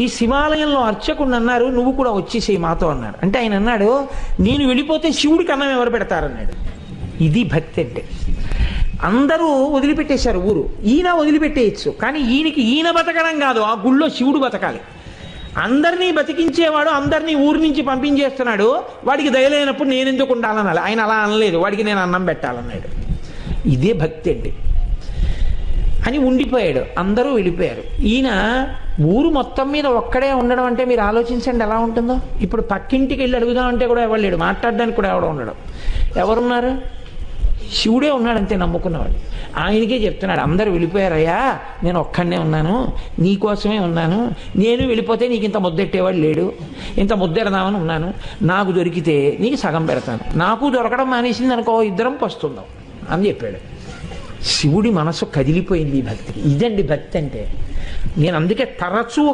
ఈ శివాలయంలో అర్చకుడు అన్నారు, నువ్వు కూడా వచ్చేసేయి మాతో అన్నారు. అంటే ఆయన అన్నాడు, నేను వెళ్ళిపోతే శివుడికి అన్నం ఎవరు పెడతారన్నాడు. ఇది భక్తి అంటే. అందరూ వదిలిపెట్టేశారు ఊరు, ఈయన వదిలిపెట్టేయచ్చు, కానీ ఈయన బతకడం కాదు, ఆ గుళ్ళో శివుడు బతకాలి. అందరినీ బతికించేవాడు అందరినీ ఊరి నుంచి పంపించేస్తున్నాడు, వాడికి దయలేనప్పుడు నేను ఎందుకు ఉండాలనాలి. ఆయన అలా అనలేదు, వాడికి నేను అన్నం పెట్టాలన్నాడు. ఇదే భక్తి అంటే అని ఉండిపోయాడు. అందరూ వెళ్ళిపోయారు. ఈయన ఊరు మొత్తం మీద ఒక్కడే ఉండడం అంటే మీరు ఆలోచించండి ఎలా ఉంటుందో. ఇప్పుడు పక్కింటికి వెళ్ళి అడుగుదామంటే కూడా ఎవరు లేడు, మాట్లాడడానికి కూడా ఎవడో ఉండడం. ఎవరున్నారు? శివుడే ఉన్నాడంతే నమ్ముకున్నవాడు. ఆయనకే చెప్తున్నాడు, అందరూ వెళ్ళిపోయారయ్యా, నేను ఒక్కడనే ఉన్నాను, నీకోసమే ఉన్నాను, నేను వెళ్ళిపోతే నీకు ఇంత ముద్దెట్టేవాడు లేడు, ఇంత ముద్దెడదామని ఉన్నాను, నాకు దొరికితే నీకు సగం పెడతాను, నాకు దొరకడం మానేసింది అనుకో, ఇద్దరం పస్తుందాం అని చెప్పాడు. శివుడి మనసు కదిలిపోయింది ఈ భక్తికి. ఇదండి భక్తి అంటే. నేను అందుకే తరచూ